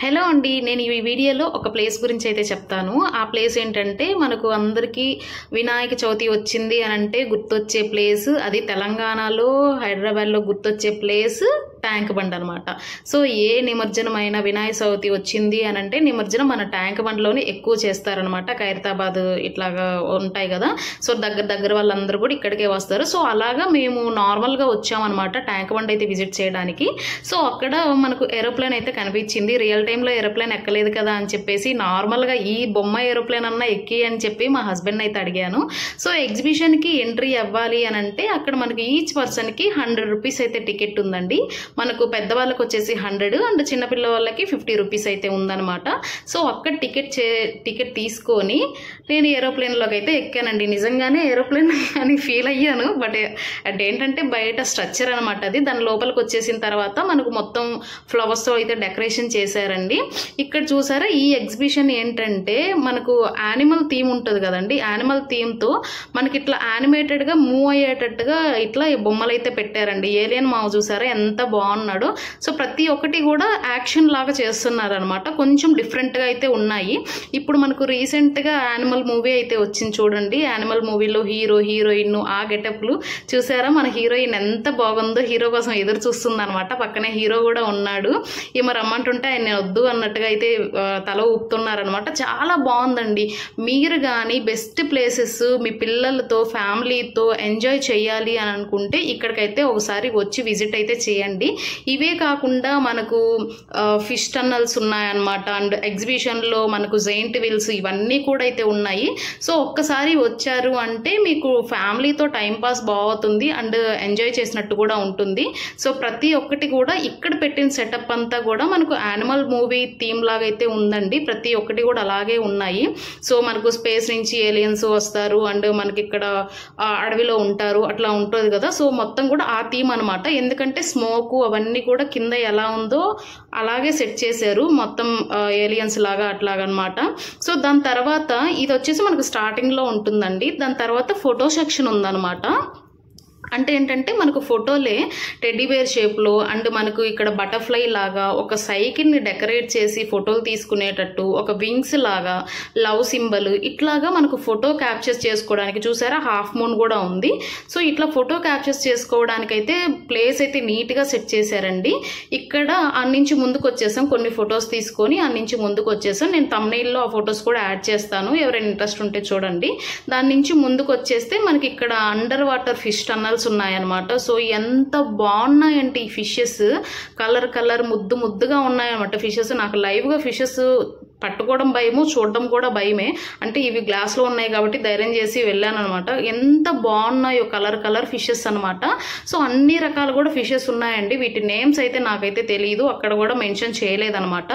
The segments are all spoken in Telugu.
హలో అండి, నేను ఈ వీడియోలో ఒక ప్లేస్ గురించి అయితే చెప్తాను. ఆ ప్లేస్ ఏంటంటే మనకు అందరికీ వినాయక చవితి వచ్చింది అని అంటే గుర్తొచ్చే ప్లేస్ అది తెలంగాణలో హైదరాబాద్లో గుర్తొచ్చే ప్లేస్ ట్యాంక్ బండ్ అనమాట. సో ఏ నిమజ్జనమైన వినాయక చవితి వచ్చింది అని అంటే నిమజ్జనం మన ట్యాంక్ బండ్లోనే ఎక్కువ చేస్తారనమాట. ఖైరతాబాద్ ఇట్లాగా ఉంటాయి కదా, సో దగ్గర వాళ్ళందరూ కూడా ఇక్కడికే వస్తారు. సో అలాగా మేము నార్మల్గా వచ్చామన్నమాట ట్యాంక్ బండ్ అయితే విజిట్ చేయడానికి. సో అక్కడ మనకు ఏరోప్లేన్ అయితే కనిపించింది. రియల్ టైంలో ఏరోప్లేన్ ఎక్కలేదు కదా అని చెప్పేసి నార్మల్గా ఈ బొమ్మ ఏరోప్లేన్ అన్నా ఎక్కి అని చెప్పి మా హస్బెండ్ అయితే అడిగాను. సో ఎగ్జిబిషన్కి ఎంట్రీ అవ్వాలి అని అంటే అక్కడ మనకి ఈచ్ పర్సన్కి 100 రూపీస్ అయితే టికెట్ ఉందండి. మనకు పెద్దవాళ్ళకి వచ్చేసి 100 అండ్ చిన్నపిల్ల వాళ్ళకి 50 రూపీస్ అయితే ఉందన్నమాట. సో అక్కడ టికెట్ తీసుకొని నేను ఏరోప్లేన్లోకి అయితే ఎక్కానండి. నిజంగానే ఏరోప్లేన్ అని ఫీల్ అయ్యాను. బట్ అదేంటంటే బయట స్ట్రక్చర్ అనమాట అది. దాని లోపలికి వచ్చేసిన తర్వాత మనకు మొత్తం ఫ్లవర్స్తో అయితే డెకరేషన్ చేశారండి. ఇక్కడ చూసారా ఈ ఎగ్జిబిషన్ ఏంటంటే మనకు యానిమల్ థీమ్ ఉంటుంది కదండి. యానిమల్ థీమ్తో మనకి ఇట్లా యానిమేటెడ్గా మూవ్ అయ్యేటట్టుగా ఇట్లా బొమ్మలు అయితే పెట్టారండి. ఏలియన్ మావ చూసారా ఎంత బాగున్నాడు. సో ప్రతి ఒక్కటి కూడా యాక్షన్ లాగా చేస్తున్నారు అనమాట. కొంచెం డిఫరెంట్గా అయితే ఉన్నాయి. ఇప్పుడు మనకు రీసెంట్గా యానిమల్ మూవీ అయితే వచ్చింది చూడండి. యానిమల్ మూవీలో హీరోయిన్ ఆ గెటప్లు చూసారా. మన హీరోయిన్ ఎంత బాగుందో, హీరో కోసం ఎదురు చూస్తుంది అనమాట. పక్కనే హీరో కూడా ఉన్నాడు. ఈమె రమ్మంటుంటే ఆయన వద్దు అన్నట్టుగా అయితే తల ఊపుతున్నారనమాట. చాలా బాగుందండి. మీరు కానీ బెస్ట్ ప్లేసెస్ మీ పిల్లలతో ఫ్యామిలీతో ఎంజాయ్ చేయాలి అని అనుకుంటే ఇక్కడికైతే ఒకసారి వచ్చి విజిట్ అయితే చేయండి. ఇవే కాకుండా మనకు ఫిష్ టన్నల్స్ ఉన్నాయన్నమాట. అండ్ ఎగ్జిబిషన్లో మనకు జైంట్ వీల్స్ ఇవన్నీ కూడా అయితే ఉన్నాయి. సో ఒక్కసారి వచ్చారు అంటే మీకు ఫ్యామిలీతో టైంపాస్ బాగుతుంది అండ్ ఎంజాయ్ చేసినట్టు కూడా ఉంటుంది. సో ప్రతి ఒక్కటి కూడా ఇక్కడ పెట్టిన సెటప్ అంతా కూడా మనకు యానిమల్ మూవీ థీమ్ లాగా అయితే ఉందండి. ప్రతి ఒక్కటి కూడా అలాగే ఉన్నాయి. సో మనకు స్పేస్ నుంచి ఏలియన్స్ వస్తారు అండ్ మనకి ఇక్కడ అడవిలో ఉంటారు, అట్లా ఉంటుంది కదా. సో మొత్తం కూడా ఆ థీమ్ అనమాట. ఎందుకంటే స్మోక్ అవన్నీ కూడా కింద ఎలా ఉందో అలాగే సెట్ చేశారు మొత్తం ఏలియన్స్ లాగా అట్లాగనమాట. సో దాని తర్వాత ఇది వచ్చేసి మనకు స్టార్టింగ్లో ఉంటుందండి. దాని తర్వాత ఫోటో సెక్షన్ ఉందన్నమాట. అంటే ఏంటంటే మనకు ఫోటోలే టెడ్డీ బేర్ షేప్లో అండ్ మనకు ఇక్కడ బటర్ఫ్లై లాగా ఒక సైకిల్ని డెకరేట్ చేసి ఫోటోలు తీసుకునేటట్టు ఒక వింగ్స్ లాగా లవ్ సింబల్ ఇట్లాగా మనకు ఫోటో క్యాప్చర్స్ చేసుకోవడానికి చూసారా హాఫ్ మూన్ కూడా ఉంది. సో ఇట్లా ఫోటో క్యాప్చర్స్ చేసుకోవడానికి అయితే ప్లేస్ అయితే నీట్గా సెట్ చేశారండి. ఇక్కడ అన్నించి ముందుకు వచ్చేసాం, కొన్ని ఫొటోస్ తీసుకొని అన్నించి ముందుకు వచ్చేసాం. నేను తమ్నెయిల్లో ఆ ఫొటోస్ కూడా యాడ్ చేస్తాను, ఎవరైనా ఇంట్రెస్ట్ ఉంటే చూడండి. దాని నుంచి ముందుకు వచ్చేస్తే మనకి ఇక్కడ అండర్ వాటర్ ఫిష్ టన్నల్స్ ఉన్నాయన్నమాట. సో ఎంత బాగున్నాయంటే ఈ ఫిషెస్ కలర్ ముద్దుగా ఉన్నాయన్నమాట ఫిషెస్. నాకు లైవ్గా ఫిషెస్ పట్టుకోవడం భయము, చూడడం కూడా భయమే. అంటే ఇవి గ్లాస్లో ఉన్నాయి కాబట్టి ధైర్యం చేసి వెళ్ళాను అనమాట. ఎంత బాగున్నాయో కలర్ ఫిషెస్ అనమాట. సో అన్ని రకాలు కూడా ఫిషెస్ ఉన్నాయండి. వీటి నేమ్స్ అయితే నాకైతే తెలియదు, అక్కడ కూడా మెన్షన్ చేయలేదన్నమాట.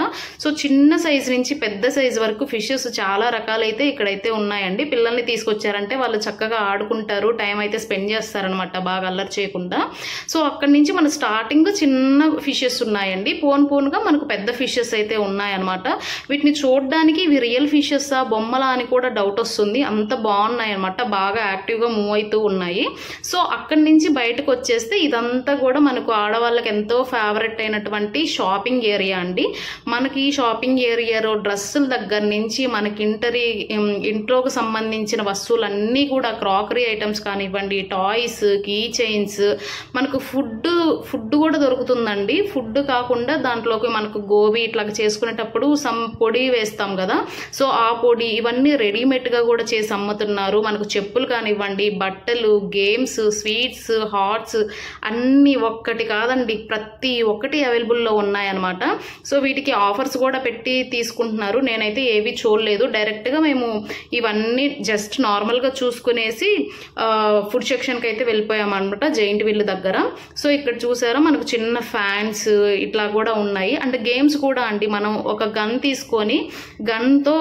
సో చిన్న సైజు నుంచి పెద్ద సైజు వరకు ఫిషెస్ చాలా రకాలైతే ఇక్కడైతే ఉన్నాయండి. పిల్లల్ని తీసుకొచ్చారంటే వాళ్ళు చక్కగా ఆడుకుంటారు, టైం అయితే స్పెండ్ చేస్తారనమాట బాగా అల్లరి చేయకుండా. సో అక్కడి నుంచి మన స్టార్టింగ్ చిన్న ఫిషెస్ ఉన్నాయండి. పోనుగా మనకు పెద్ద ఫిషెస్ అయితే ఉన్నాయన్నమాట. వీటిని చూడడానికి ఇవి రియల్ ఫిషెస్సా బొమ్మలా అని కూడా డౌట్ వస్తుంది, అంత బాగున్నాయి అనమాట. బాగా యాక్టివ్గా మూవ్ అవుతూ ఉన్నాయి. సో అక్కడి నుంచి బయటకు వచ్చేస్తే ఇదంతా కూడా మనకు ఆడవాళ్ళకి ఎంతో ఫేవరెట్ అయినటువంటి షాపింగ్ ఏరియా అండి. మనకి ఈ షాపింగ్ ఏరియాలో డ్రెస్సుల దగ్గర నుంచి మనకి ఇంట్లోకి సంబంధించిన వస్తువులన్నీ కూడా క్రాకరీ ఐటమ్స్ కానివ్వండి, టాయ్స్, కీ చైన్స్, మనకు ఫుడ్ కూడా దొరుకుతుందండి. ఫుడ్ కాకుండా దాంట్లోకి మనకు గోబీ ఇట్లా చేసుకునేటప్పుడు సమ్ పొడి వేస్తాం కదా, సో ఆ పొడి ఇవన్నీ రెడీమేడ్గా కూడా చేసి అమ్ముతున్నారు. మనకు చెప్పులు కానివ్వండి, బట్టలు, గేమ్స్, స్వీట్స్, హాట్స్ అన్నీ ఒక్కటి కాదండి ప్రతి ఒక్కటి అవైలబుల్లో ఉన్నాయన్నమాట. సో వీటికి ఆఫర్స్ కూడా పెట్టి తీసుకుంటున్నారు. నేనైతే ఏవి చూడలేదు, డైరెక్ట్గా మేము ఇవన్నీ జస్ట్ నార్మల్గా చూసుకునేసి ఫుడ్ సెక్షన్కి అయితే వెళ్ళిపోయామన్నమాట జైంట్ వీల్ దగ్గర. సో ఇక్కడ చూసారా మనకు చిన్న ఫ్యాన్స్ ఇట్లా కూడా ఉన్నాయి. అండ్ గేమ్స్ కూడా అండి. మనం ఒక గన్ తీసుకొని గన్తో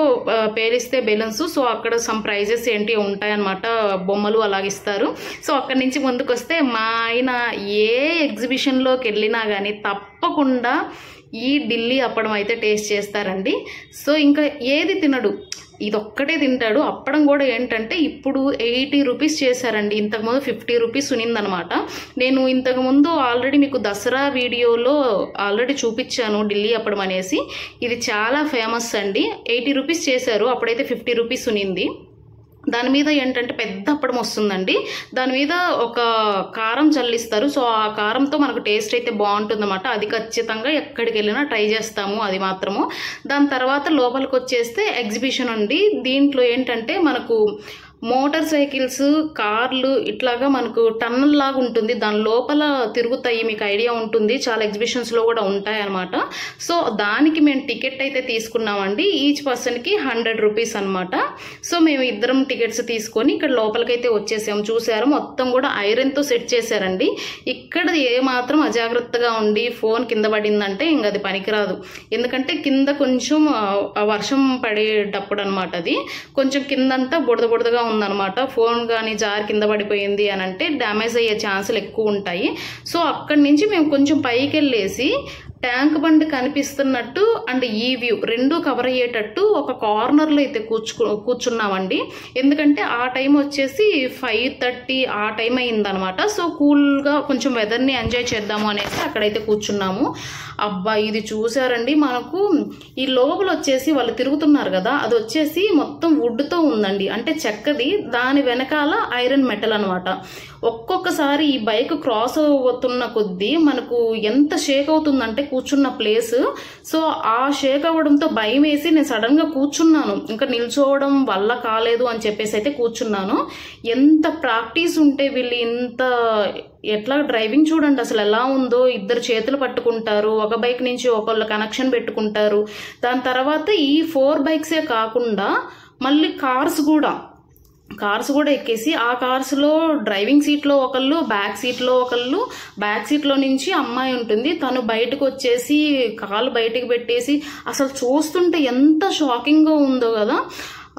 పేలిస్తే బెలూన్స్, సో అక్కడ సమ్ ప్రైజెస్ ఏంటి ఉంటాయన్నమాట, బొమ్మలు అలాగిస్తారు. సో అక్కడి నుంచి ముందుకు వస్తే మా ఆయన ఏ ఎగ్జిబిషన్లోకి వెళ్ళినా కానీ తప్పకుండా ఈ ఢిల్లీ అప్పడం అయితే టేస్ట్ చేస్తారండి. సో ఇంకా ఏది తినడు, ఇదొక్కటే తింటాడు. అప్పడం కూడా ఏంటంటే ఇప్పుడు 80 రూపీస్ చేశారండి. ఇంతకుముందు 50 రూపీస్ ఉన్నిందనమాట. నేను ఇంతకుముందు ఆల్రెడీ మీకు దసరా వీడియోలో ఆల్రెడీ చూపించాను ఢిల్లీ అప్పడం అనేసి. ఇది చాలా ఫేమస్ అండి. 80 రూపీస్ చేశారు, అప్పుడైతే 50 రూపీస్ ఉన్నింది. దాని మీద ఏంటంటే పెద్ద అప్పడం వస్తుందండి. దాని మీద ఒక కారం చల్లిస్తారు. సో ఆ కారంతో మనకు టేస్ట్ అయితే బాగుంటుందన్నమాట. అది ఖచ్చితంగా ఎక్కడికి వెళ్ళినా ట్రై చేస్తాము అది మాత్రము. దాని తర్వాత లోపలికి వచ్చేస్తే ఎగ్జిబిషన్ అండి. దీంట్లో ఏంటంటే మనకు మోటార్ సైకిల్స్, కార్లు ఇట్లాగా మనకు టన్నల్ లాగా ఉంటుంది. దాని లోపల తిరుగుతాయి, మీకు ఐడియా ఉంటుంది. చాలా ఎగ్జిబిషన్స్లో కూడా ఉంటాయి అన్నమాట. సో దానికి మేము టికెట్ అయితే తీసుకున్నామండి. ఈచ్ పర్సన్కి 100 రూపీస్ అనమాట. సో మేము ఇద్దరం టికెట్స్ తీసుకొని ఇక్కడ లోపలికైతే వచ్చేసాము. చూసారు మొత్తం కూడా ఐరన్తో సెట్ చేశారండి. ఇక్కడ ఏమాత్రం అజాగ్రత్తగా ఉండి ఫోన్ కింద పడిందంటే ఇంక అది పనికిరాదు. ఎందుకంటే కింద కొంచెం వర్షం పడేటప్పుడు అనమాట. అది కొంచెం కిందంతా బుడదగా ఉందన్నమాట. ఫోన్ కానీ జారి కింద పడిపోయింది అని అంటే డ్యామేజ్ అయ్యే ఛాన్సులు ఎక్కువ ఉంటాయి. సో అక్కడి నుంచి మేము కొంచెం పైకి వెళ్ళేసి ట్యాంక్ బండ్ కనిపిస్తున్నట్టు అండ్ ఈ వ్యూ రెండు కవర్ అయ్యేటట్టు ఒక కార్నర్లో అయితే కూర్చున్నామండి. ఎందుకంటే ఆ టైం వచ్చేసి 5:30 ఆ టైం అయిందనమాట. సో కూల్గా కొంచెం వెదర్ని ఎంజాయ్ చేద్దాము అనేసి అక్కడైతే కూర్చున్నాము. అబ్బా ఇది చూసారండి, మనకు ఈ లోపల వచ్చేసి వాళ్ళు తిరుగుతున్నారు కదా, అది వచ్చేసి మొత్తం వుడ్తో ఉందండి, అంటే చెక్కది. దాని వెనకాల ఐరన్ మెటల్ అనమాట. ఒక్కొక్కసారి ఈ బైక్ క్రాస్ అవుతున్న కొద్దీ మనకు ఎంత షేక్ అవుతుందంటే కూర్చున్న ప్లేస్. సో ఆ షేక్ అవ్వడంతో భయం వేసి నేను సడన్ గా కూర్చున్నాను. ఇంకా నిల్చోవడం వల్ల కాలేదు అని చెప్పేసి అయితే కూర్చున్నాను. ఎంత ప్రాక్టీస్ ఉంటే వీళ్ళు ఇంత ఎట్లా డ్రైవింగ్ చూడండి అసలు ఎలా ఉందో. ఇద్దరు చేతులు పట్టుకుంటారు, ఒక బైక్ నుంచి ఒకళ్ళు కనెక్షన్ పెట్టుకుంటారు. దాని తర్వాత ఈ 4 బైక్సే కాకుండా మళ్ళీ కార్స్ కూడా ఎక్కేసి ఆ కార్స్లో డ్రైవింగ్ సీట్లో ఒకళ్ళు, బ్యాక్ సీట్లో ఒకళ్ళు. బ్యాక్ సీట్లో నుంచి అమ్మాయి ఉంటుంది, తను బయటకు వచ్చేసి కాలు బయటకు పెట్టేసి అసలు చూస్తుంటే ఎంత షాకింగ్గా ఉందో కదా.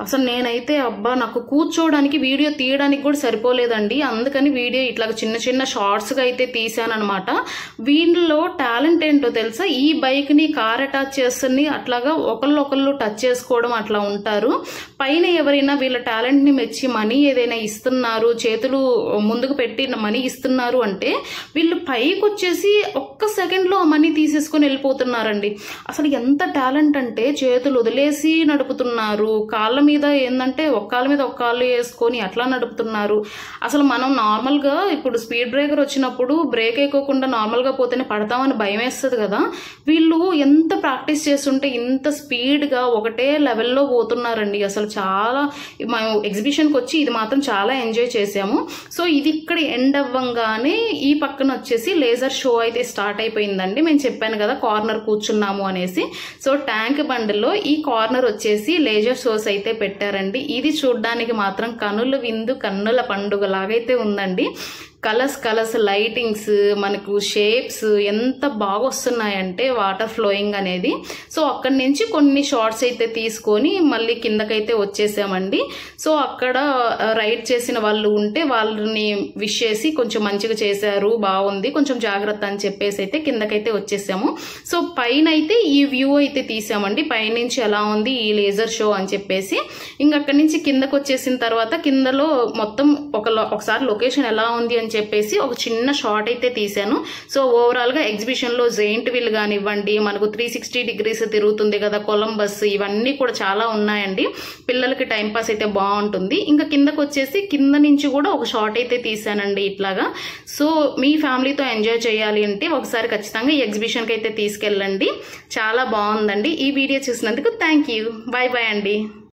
అసలు నేనైతే అబ్బా నాకు కూర్చోవడానికి వీడియో తీయడానికి కూడా సరిపోలేదండి. అందుకని వీడియో ఇట్లా చిన్న షార్ట్స్గా అయితే తీసానమాట. వీళ్ళలో టాలెంట్ ఏంటో తెలుసా, ఈ బైక్ని కార్ అటాచ్ చేస్తుంది అట్లాగా ఒకళ్ళు టచ్ చేసుకోవడం అట్లా ఉంటారు. పైన ఎవరైనా వీళ్ళ టాలెంట్ని మెచ్చి మనీ ఏదైనా ఇస్తున్నారు, చేతులు ముందుకు పెట్టి మనీ ఇస్తున్నారు అంటే వీళ్ళు పైకి వచ్చేసి ఒక్క సెకండ్లో ఆ మనీ తీసేసుకొని వెళ్ళిపోతున్నారండి. అసలు ఎంత టాలెంట్ అంటే చేతులు వదిలేసి నడుపుతున్నారు. కాళ్ళ మీద ఏంటంటే ఒక కాళ్ళ మీద ఒక కాళ్ళు వేసుకొని అట్లా నడుపుతున్నారు. అసలు మనం నార్మల్గా ఇప్పుడు స్పీడ్ బ్రేకర్ వచ్చినప్పుడు బ్రేక్ వేయకోకుండా నార్మల్గా పోతేనే పడతామని భయం వేస్తుంది కదా. వీళ్ళు ఎంత ప్రాక్టీస్ చేస్తుంటే ఇంత స్పీడ్గా ఒకటే లెవెల్లో పోతున్నారండి. అసలు చాలా మేము ఎగ్జిబిషన్కి వచ్చి ఇది మాత్రం చాలా ఎంజాయ్ చేసాము. సో ఇది ఇక్కడ ఎండ్ అవ్వంగానే ఈ పక్కన వచ్చేసి లేజర్ షో అయితే స్టార్ట్ అయిపోయిందండి. మేము చెప్పాను కదా కార్నర్ కూర్చున్నాము అనేసి. సో ట్యాంక్ బండ్లో ఈ కార్నర్ వచ్చేసి లేజర్ షోస్ అయితే పెట్టారండి. ఇది చూడ్డానికి మాత్రం కనుల విందు, కన్నుల పండుగ లాగైతే ఉందండి. కలర్స్ లైటింగ్స్, మనకు షేప్స్ ఎంత బాగా వస్తున్నాయంటే వాటర్ ఫ్లోయింగ్ అనేది. సో అక్కడి నుంచి కొన్ని షార్ట్స్ అయితే తీసుకొని మళ్ళీ కిందకైతే వచ్చేసామండి. సో అక్కడ రైడ్ చేసిన వాళ్ళు ఉంటే వాళ్ళని విష్ చేసి కొంచెం మంచిగా చేశారు, బాగుంది, కొంచెం జాగ్రత్త అని చెప్పేసి అయితే కిందకైతే వచ్చేసాము. సో పైన అయితే ఈ వ్యూ అయితే తీసామండి, పైనుంచి ఎలా ఉంది ఈ లేజర్ షో అని చెప్పేసి. ఇంకక్కడి నుంచి కిందకు వచ్చేసిన తర్వాత కిందలో మొత్తం ఒకసారి లొకేషన్ ఎలా ఉంది అని చెప్పేసి ఒక చిన్న షార్ట్ అయితే తీసాను. సో ఓవరాల్ గా ఎగ్జిబిషన్ లో జెయింట్ వీల్ కానివ్వండి, మనకు 360 డిగ్రీస్ తిరుగుతుంది కదా, కొలంబస్, ఇవన్నీ కూడా చాలా ఉన్నాయండి. పిల్లలకి టైం పాస్ అయితే బాగుంటుంది. ఇంకా కిందకు వచ్చేసి కింద నుంచి కూడా ఒక షార్ట్ అయితే తీసానండి ఇట్లాగా. సో మీ ఫ్యామిలీతో ఎంజాయ్ చేయాలి అంటే ఒకసారి ఖచ్చితంగా ఈ ఎగ్జిబిషన్కి అయితే తీసుకెళ్ళండి, చాలా బాగుందండి. ఈ వీడియో చూసినందుకు థ్యాంక్ యూ. బాయ్ బాయ్ అండి.